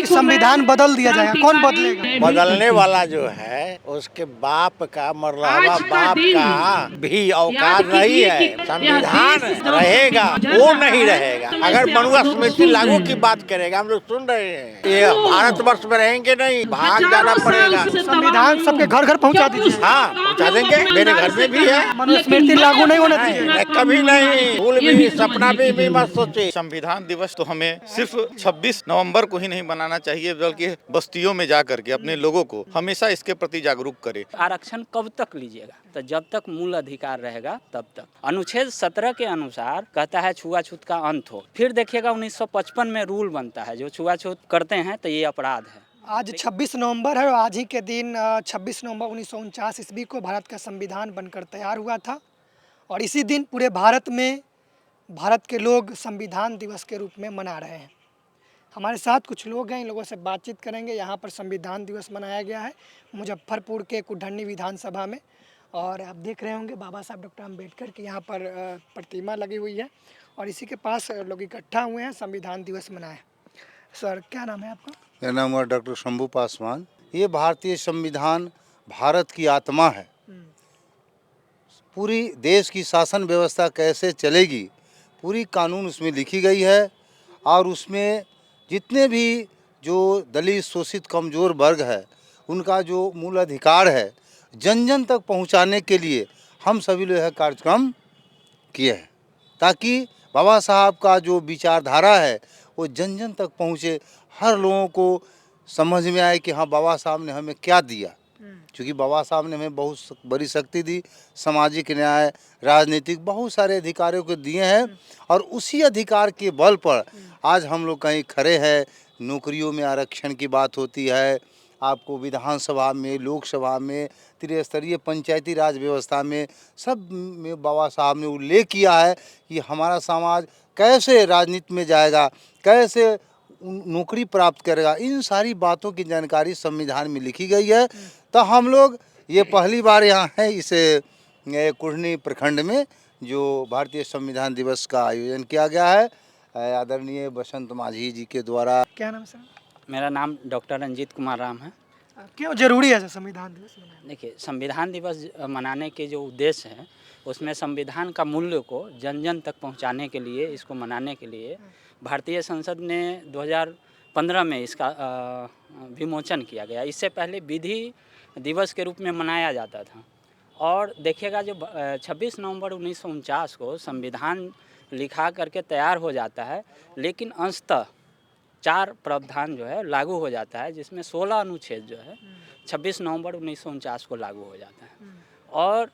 संविधान बदल दिया जाएगा, कौन बदलेगा? बदलने वाला जो है उसके बाप का मरलावा बाप का भी औकात नहीं है। संविधान रहेगा वो नहीं रहेगा। अगर मनुस्मृति लागू की बात करेगा, हम लोग सुन रहे हैं, ये भारतवर्ष में रहेंगे नहीं, भाग जाना पड़ेगा। संविधान सबके घर घर पहुंचा दीजिए। हाँ पहुँचा देंगे, मेरे घर में भी है। मनुस्मृति लागू नहीं होने नहीं, दीजिए। कभी नहीं, भूल भी सपना भी मत सोचे। संविधान दिवस तो हमें सिर्फ 26 नवंबर को ही नहीं मनाना चाहिए, बल्कि बस्तियों में जा करके अपने लोगों को हमेशा इसके प्रति जागरूक करे। आरक्षण कब तक लीजिएगा? तो जब तक मूल अधिकार रहेगा तब तक। अनुच्छेद 17 के अनुसार कहता है छुआछूत का अंत हो। फिर देखिएगा 1955 में रूल बनता है, जो छुआछूत करते हैं तो ये अपराध है। आज 26 नवंबर है और आज ही के दिन 26 नवंबर 1949 ईस्वी को भारत का संविधान बनकर तैयार हुआ था और इसी दिन पूरे भारत में भारत के लोग संविधान दिवस के रूप में मना रहे हैं। हमारे साथ कुछ लोग हैं, इन लोगों से बातचीत करेंगे। यहाँ पर संविधान दिवस मनाया गया है मुजफ्फरपुर के कुढ़नी विधानसभा में और आप देख रहे होंगे बाबा साहब डॉक्टर अम्बेडकर की यहाँ पर प्रतिमा लगी हुई है और इसी के पास लोग इकट्ठा हुए हैं संविधान दिवस मनाए। सर क्या नाम है आपका? मेरा नाम है डॉक्टर शंभू पासवान। ये भारतीय संविधान भारत की आत्मा है। पूरी देश की शासन व्यवस्था कैसे चलेगी, पूरी कानून उसमें लिखी गई है और उसमें जितने भी जो दलित शोषित कमज़ोर वर्ग है उनका जो मूल अधिकार है जन जन तक पहुंचाने के लिए हम सभी लोग यह कार्यक्रम किए हैं, ताकि बाबा साहब का जो विचारधारा है वो जन जन तक पहुँचे, हर लोगों को समझ में आए कि हाँ बाबा साहब ने हमें क्या दिया। क्योंकि बाबा साहब ने हमें बहुत बड़ी शक्ति दी, सामाजिक न्याय, राजनीतिक बहुत सारे अधिकारों को दिए हैं और उसी अधिकार के बल पर आज हम लोग कहीं खड़े हैं। नौकरियों में आरक्षण की बात होती है, आपको विधानसभा में, लोकसभा में, त्रिस्तरीय पंचायती राज व्यवस्था में, सब में बाबा साहब ने उल्लेख किया है कि हमारा समाज कैसे राजनीति में जाएगा, कैसे नौकरी प्राप्त करेगा। इन सारी बातों की जानकारी संविधान में लिखी गई है। तो हम लोग ये पहली बार यहाँ हैं इस कुढ़नी प्रखंड में जो भारतीय संविधान दिवस का आयोजन किया गया है आदरणीय बसंत माझी जी के द्वारा। क्या नाम सर? मेरा नाम डॉक्टर रंजीत कुमार राम है। क्यों जरूरी है संविधान दिवस मनाना? देखिए, संविधान दिवस मनाने के जो उद्देश्य हैं उसमें संविधान का मूल्य को जन जन तक पहुंचाने के लिए, इसको मनाने के लिए भारतीय संसद ने 2015 में इसका विमोचन किया गया। इससे पहले विधि दिवस के रूप में मनाया जाता था। और देखिएगा जो 26 नवंबर 1949 को संविधान लिखा करके तैयार हो जाता है, लेकिन अंशतः 4 प्रावधान जो है लागू हो जाता है, जिसमें 16 अनुच्छेद जो है 26 नवंबर 1949 को लागू हो जाता है। और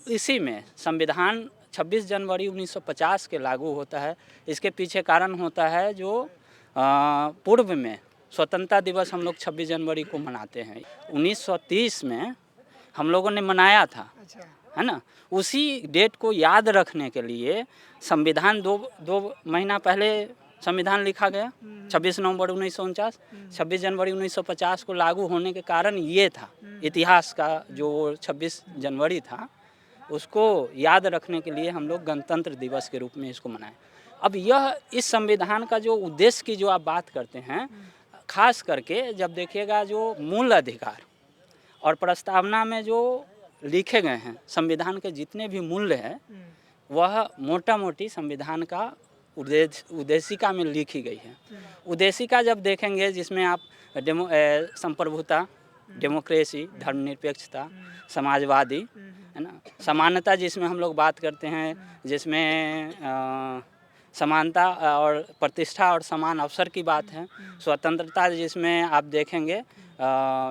इसी में संविधान 26 जनवरी 1950 के लागू होता है। इसके पीछे कारण होता है जो पूर्व में स्वतंत्रता दिवस हम लोग 26 जनवरी को मनाते हैं, 1930 में हम लोगों ने मनाया था, है ना। उसी डेट को याद रखने के लिए संविधान दो महीना पहले संविधान लिखा गया, 26 नवंबर 1949। 26 जनवरी 1950 को लागू होने के कारण ये था, इतिहास का जो 26 जनवरी था उसको याद रखने के लिए हम लोग गणतंत्र दिवस के रूप में इसको मनाएं। अब यह इस संविधान का जो उद्देश्य की जो आप बात करते हैं, खास करके जब देखिएगा जो मूल अधिकार और प्रस्तावना में जो लिखे गए हैं संविधान के जितने भी मूल्य हैं, वह मोटा मोटी संविधान का उद्देशिका में लिखी गई है। उद्देशिका जब देखेंगे जिसमें आप संप्रभुता, डेमोक्रेसी, धर्मनिरपेक्षता, समाजवादी, है ना, समानता जिसमें हम लोग बात करते हैं, जिसमें समानता और प्रतिष्ठा और समान अवसर की बात है। स्वतंत्रता जिसमें आप देखेंगे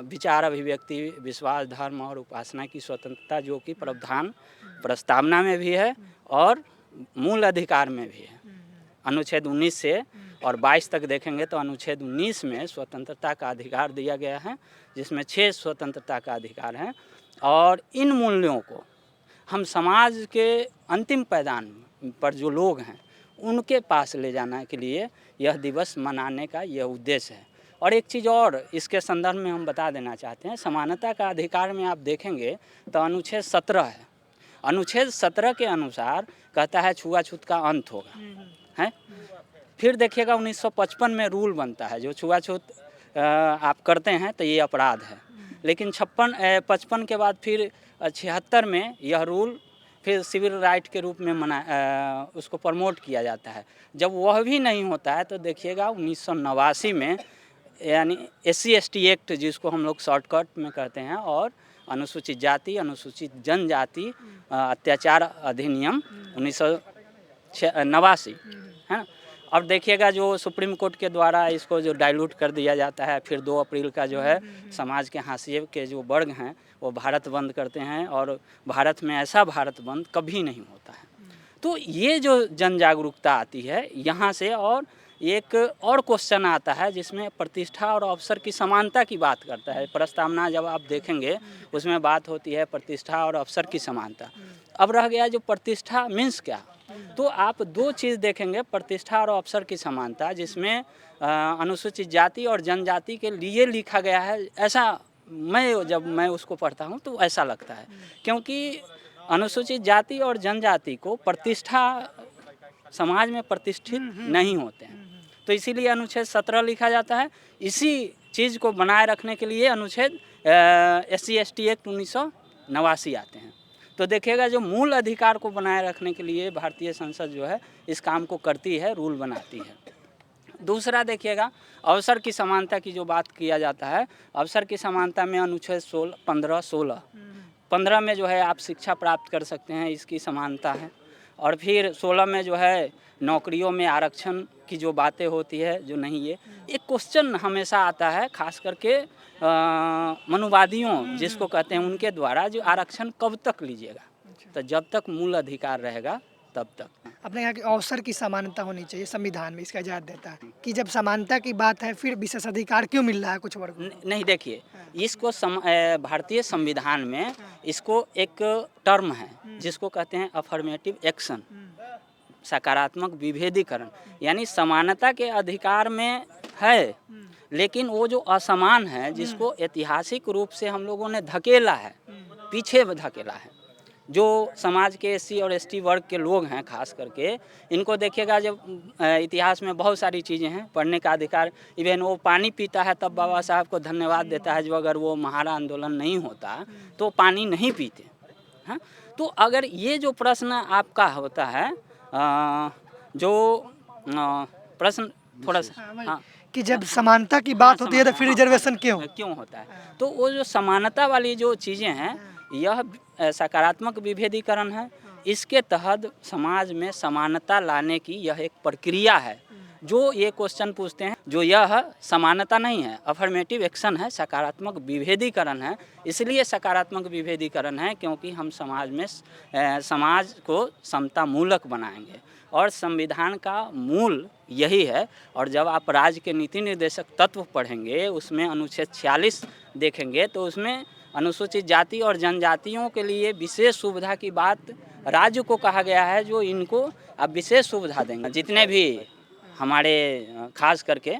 विचार, अभिव्यक्ति, विश्वास, धर्म और उपासना की स्वतंत्रता, जो कि प्रावधान प्रस्तावना में भी है और मूल अधिकार में भी है। अनुच्छेद 19 से और 22 तक देखेंगे तो अनुच्छेद 19 में स्वतंत्रता का अधिकार दिया गया है, जिसमें 6 स्वतंत्रता का अधिकार है। और इन मूल्यों को हम समाज के अंतिम पैदान पर जो लोग हैं उनके पास ले जाने के लिए यह दिवस मनाने का यह उद्देश्य है। और एक चीज़ और इसके संदर्भ में हम बता देना चाहते हैं, समानता का अधिकार में आप देखेंगे तो अनुच्छेद 17 है। अनुच्छेद 17 के अनुसार कहता है छुआछूत का अंत होगा, है। फिर देखिएगा 1955 में रूल बनता है जो छुआछूत आप करते हैं तो ये अपराध है। लेकिन 55 के बाद फिर 76 में यह रूल फिर सिविल राइट के रूप में उसको प्रमोट किया जाता है। जब वह भी नहीं होता है तो देखिएगा 1989 में यानी SC/ST एक्ट, जिसको हम लोग शॉर्टकट में कहते हैं, और अनुसूचित जाति अनुसूचित जनजाति अत्याचार अधिनियम 1989 है ना। अब देखिएगा जो सुप्रीम कोर्ट के द्वारा इसको जो डाइल्यूट कर दिया जाता है, फिर 2 अप्रैल का जो है समाज के हाशिए के जो वर्ग हैं वो भारत बंद करते हैं, और भारत में ऐसा भारत बंद कभी नहीं होता है। तो ये जो जन जागरूकता आती है यहाँ से, और एक और क्वेश्चन आता है जिसमें प्रतिष्ठा और अवसर की समानता की बात करता है। प्रस्तावना जब आप देखेंगे उसमें बात होती है प्रतिष्ठा और अवसर की समानता। अब रह गया जो प्रतिष्ठा मीन्स क्या, तो आप 2 चीज़ देखेंगे, प्रतिष्ठा और अवसर की समानता, जिसमें अनुसूचित जाति और जनजाति के लिए लिखा गया है। ऐसा जब मैं उसको पढ़ता हूँ तो ऐसा लगता है, क्योंकि अनुसूचित जाति और जनजाति को प्रतिष्ठा, समाज में प्रतिष्ठित नहीं होते हैं, तो इसीलिए अनुच्छेद 17 लिखा जाता है। इसी चीज़ को बनाए रखने के लिए अनुच्छेद SC/ST एक्ट 1989 आते हैं। तो देखिएगा जो मूल अधिकार को बनाए रखने के लिए भारतीय संसद जो है इस काम को करती है, रूल बनाती है। दूसरा देखिएगा अवसर की समानता की जो बात किया जाता है, अवसर की समानता में अनुच्छेद 15 में जो है आप शिक्षा प्राप्त कर सकते हैं, इसकी समानता है। और फिर 16 में जो है नौकरियों में आरक्षण की जो बातें होती है, जो नहीं है। एक क्वेश्चन हमेशा आता है खास करके मनुवादियों जिसको कहते हैं उनके द्वारा, जो आरक्षण कब तक लीजिएगा, तो जब तक मूल अधिकार रहेगा तब तक। अपने यहाँ की अवसर की समानता होनी चाहिए, संविधान में इसका इजाज़त देता है कि जब समानता की बात है फिर विशेष अधिकार क्यों मिल रहा है कुछ वर्ग? नहीं, देखिए इसको भारतीय संविधान में इसको एक टर्म है जिसको कहते हैं अफर्मेटिव एक्शन, सकारात्मक विभेदीकरण। यानी समानता के अधिकार में है, लेकिन वो जो असमान है जिसको ऐतिहासिक रूप से हम लोगों ने धकेला है, पीछे धकेला है, जो समाज के SC और ST वर्ग के लोग हैं खास करके, इनको देखिएगा जब इतिहास में बहुत सारी चीज़ें हैं, पढ़ने का अधिकार, इवन वो पानी पीता है तब बाबा साहब को धन्यवाद देता है, जो अगर वो महारा आंदोलन नहीं होता तो पानी नहीं पीते हैं। तो अगर ये जो प्रश्न आपका होता है, जो प्रश्न थोड़ा सा, हाँ, कि जब समानता की बात होती है तो फिर रिजर्वेशन क्यों होता है, तो वो जो समानता वाली जो चीज़ें हैं यह सकारात्मक विभेदीकरण है। इसके तहत समाज में समानता लाने की यह एक प्रक्रिया है। जो ये क्वेश्चन पूछते हैं, जो यह समानता नहीं है, अफर्मेटिव एक्शन है, सकारात्मक विभेदीकरण है। इसलिए सकारात्मक विभेदीकरण है क्योंकि हम समाज में समाज को समता मूलक बनाएंगे, और संविधान का मूल यही है। और जब आप राज्य के नीति निर्देशक तत्व पढ़ेंगे, उसमें अनुच्छेद 46 देखेंगे तो उसमें अनुसूचित जाति और जनजातियों के लिए विशेष सुविधा की बात राज्य को कहा गया है, जो इनको अब विशेष सुविधा देंगे। जितने भी हमारे खास करके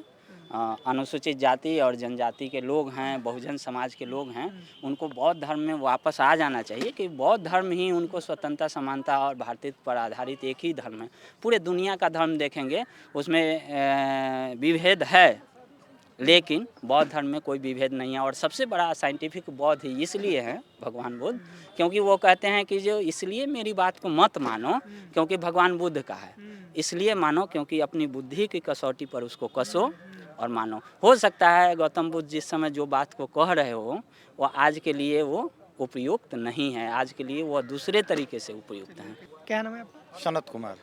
अनुसूचित जाति और जनजाति के लोग हैं, बहुजन समाज के लोग हैं, उनको बौद्ध धर्म में वापस आ जाना चाहिए कि बौद्ध धर्म ही उनको स्वतंत्रता, समानता और भारतीयता पर आधारित एक ही धर्म है। पूरे दुनिया का धर्म देखेंगे उसमें विभेद है, लेकिन बौद्ध धर्म में कोई विभेद नहीं है। और सबसे बड़ा साइंटिफिक बौद्ध ही इसलिए है भगवान बुद्ध, क्योंकि वो कहते हैं कि जो इसलिए मेरी बात को मत मानो क्योंकि भगवान बुद्ध का है, इसलिए मानो क्योंकि अपनी बुद्धि की कसौटी पर उसको कसो और मानो। हो सकता है गौतम बुद्ध जिस समय जो बात को कह रहे हो वो आज के लिए वो उपयुक्त नहीं है, आज के लिए वो दूसरे तरीके से उपयुक्त हैं। क्या नाम है आपका? सनत कुमार।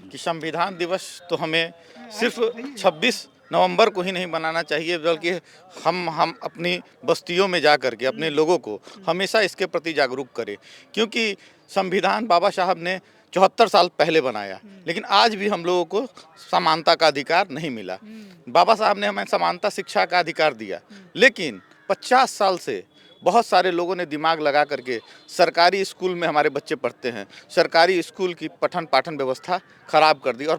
कि संविधान दिवस तो हमें सिर्फ 26 नवंबर को ही नहीं बनाना चाहिए, बल्कि हम अपनी बस्तियों में जा कर के अपने लोगों को हमेशा इसके प्रति जागरूक करें। क्योंकि संविधान बाबा साहब ने 74 साल पहले बनाया, लेकिन आज भी हम लोगों को समानता का अधिकार नहीं मिला। बाबा साहब ने हमें समानता शिक्षा का अधिकार दिया, लेकिन 50 साल से बहुत सारे लोगों ने दिमाग लगा करके सरकारी स्कूल में हमारे बच्चे पढ़ते हैं, सरकारी स्कूल की पठन पाठन व्यवस्था खराब कर दी और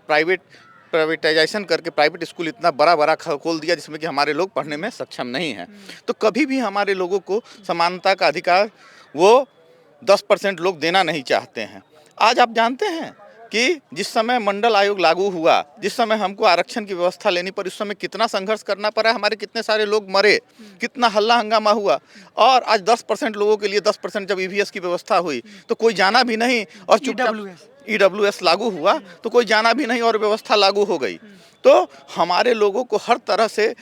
प्राइवेटाइजेशन करके प्राइवेट स्कूल इतना बड़ा खोल दिया जिसमें कि हमारे लोग पढ़ने में सक्षम नहीं हैं। तो कभी भी हमारे लोगों को समानता का अधिकार वो 10% लोग देना नहीं चाहते हैं। आज आप जानते हैं कि जिस समय मंडल आयोग लागू हुआ, जिस समय हमको आरक्षण की व्यवस्था लेनी पड़ी, उस समय कितना संघर्ष करना पड़ा, हमारे कितने सारे लोग मरे, कितना हल्ला हंगामा हुआ। और आज 10% लोगों के लिए 10% जब ईवीएस की व्यवस्था हुई तो कोई जाना भी नहीं और चुपचाप ईडब्ल्यूएस लागू हुआ तो कोई जाना भी नहीं और व्यवस्था लागू हो गई। तो हमारे लोगों को हर तरह से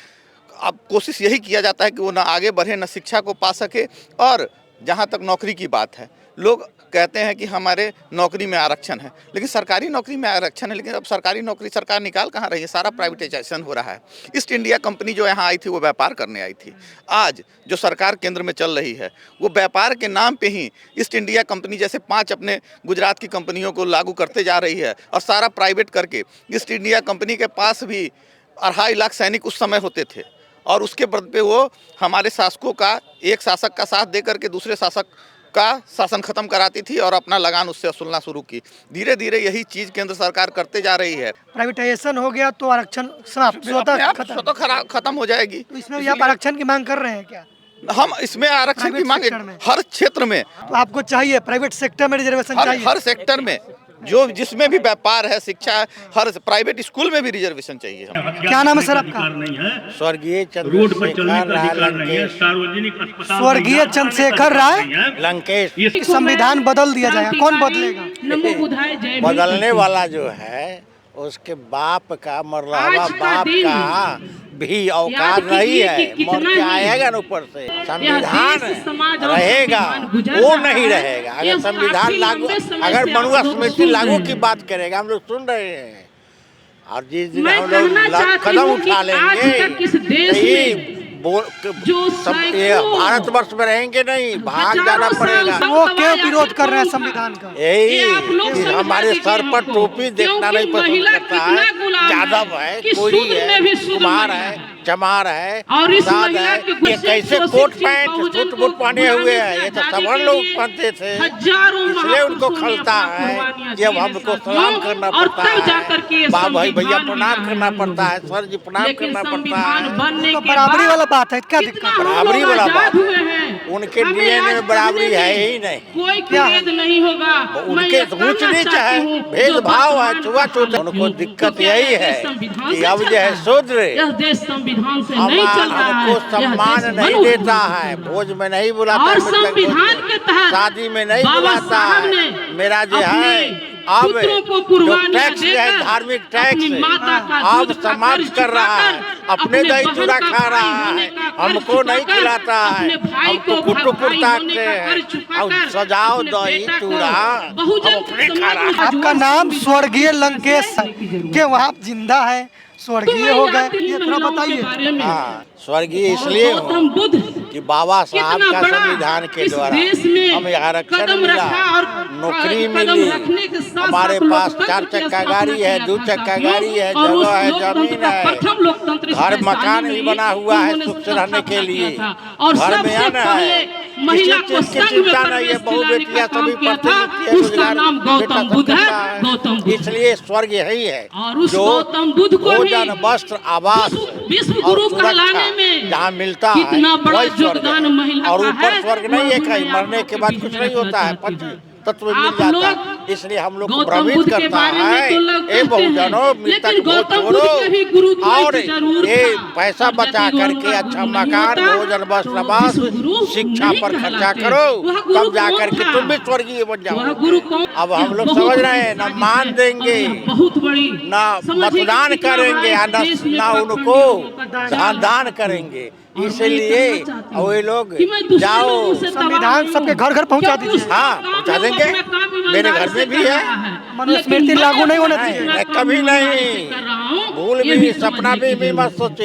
अब कोशिश यही किया जाता है कि वो ना आगे बढ़े, ना शिक्षा को पा सके। और जहाँ तक नौकरी की बात है, लोग कहते हैं कि हमारे नौकरी में आरक्षण है, लेकिन सरकारी नौकरी में आरक्षण है, लेकिन अब सरकारी नौकरी सरकार निकाल कहाँ रही है, सारा प्राइवेटाइजेशन हो रहा है। ईस्ट इंडिया कंपनी जो यहाँ आई थी वो व्यापार करने आई थी। आज जो सरकार केंद्र में चल रही है वो व्यापार के नाम पे ही ईस्ट इंडिया कंपनी जैसे 5 अपने गुजरात की कंपनियों को लागू करते जा रही है और सारा प्राइवेट करके। ईस्ट इंडिया कंपनी के पास भी 2.5 लाख सैनिक उस समय होते थे और उसके बदले पे वो हमारे शासकों का, एक शासक का साथ दे करके दूसरे शासक का शासन खत्म कराती थी और अपना लगान उससे वसूलना शुरू की। धीरे धीरे यही चीज केंद्र सरकार करते जा रही है। प्राइवेटाइजेशन हो गया तो आरक्षण समाप्त, स्वतः खत्म हो जाएगी। तो इसमें भी आप आरक्षण की मांग कर रहे हैं क्या? हम इसमें आरक्षण की मांग हर क्षेत्र में। तो आपको चाहिए प्राइवेट सेक्टर में रिजर्वेशन चाहिए? हर सेक्टर में, जो जिसमें भी व्यापार है, शिक्षा है, हर प्राइवेट स्कूल में भी रिजर्वेशन चाहिए। क्या नाम है सर आपका? स्वर्गीय स्वर्गीय चंद्रशेखर राय लंकेश। संविधान बदल दिया जाएगा, कौन बदलेगा? बदलने वाला जो है उसके बाप का, मरलावा बाप का भी औकात नहीं है, मर के आएगा ना ऊपर से। संविधान रहेगा वो नहीं रहेगा। अगर संविधान लागू, अगर मनुआ स्मृति लागू की बात करेगा, हम लोग सुन रहे हैं, और जिस दिन हम लोग कदम उठा लेंगे भारतवर्ष में रहेंगे नहीं, भाग जाना पड़ेगा। वो क्यों विरोध कर रहे हैं संविधान का? यही कि हमारे सर पर टोपी देखना नहीं पसंद करता है। यादव है, कोरी है, कुमार है, चमार है, साध है, ये कैसे कोट पैंट सूट बूट पहने हुए हैं, ये तो सवर्ण लोग पहनते थे, इसलिए उनको खलता है। जब हमको सलाम करना पड़ता है, बा भाई भैया प्रणाम करना पड़ता है, सर जी प्रणाम करना पड़ता है। तो बराबरी वाला बात है, क्या दिक्कत? बराबरी वाला बात उनके डीएनए में बराबरी है ही नहीं। कोई भेद नहीं होगा, उनके ऊंच नीच है, भेदभाव है, छुआछूत है। उनको दिक्कत यही है कि अब जो है शूद्र यह देश संविधान से नहीं चल रहा है, हमको सम्मान नहीं देता है, भोज में नहीं बुलाता, और संविधान के तहत शादी में नहीं बुलाता है। मेरा जो है अब जो टैक्स है, धार्मिक टैक्स अब समाप्त कर रहा है, अपने दही चूड़ा खा रहा है, हमको नहीं खिलाता है, हमको कुट्टू कुर्ताते हैं और सजाओ दही चूड़ा हम अपने खा रहा है। आपका नाम स्वर्गीय लंकेश है, क्या वहाँ जिंदा है, स्वर्गीय हो गए, ये थोड़ा बताइए। हाँ, स्वर्गीय इसलिए हो कि बाबा साहब का संविधान के द्वारा हमें आरक्षण मिला, नौकरी मिली, हमारे पास 4 चक्का गाड़ी है, 2 चक्का गाड़ी है, जगह है, जमीन है, घर मकान भी बना हुआ है सुख से रहने के लिए, घर में आना है, किसी चीज की चिंता नहीं है। बहु बेटियां सभी पढ़ती लिखती है, रोजगार, इसलिए स्वर्ग यही है जो भोजन, वस्त्र, आवास और सुरक्षा जहाँ मिलता है वही स्वर्ग है। और ऊपर स्वर्ग नहीं है, कहीं मरने के बाद कुछ नहीं होता है, पंच तत्व मिल जाता है। इसलिए हम लोग को भ्रमित करता है, ए बहुजनों मृतक को छोड़ो और ये पैसा बचा करके अच्छा मकान, भोजन, वस्त्र, आवास, शिक्षा पर खर्चा करो, तब जा करके तुम भी स्वर्गीय बन जाओ। अब हम लोग समझ रहे हैं, न मान देंगे, न मतदान करेंगे, न उनको दान करेंगे। इसलिए वे लोग जाओ, संविधान सबके घर घर पहुंचा दीजिए। हाँ, पहुंचा देंगे, मेरे घर में भी है। मनुस्मृति लागू नहीं होना चाहिए, कभी नहीं, भूल भी, सपना भी मत सोचे।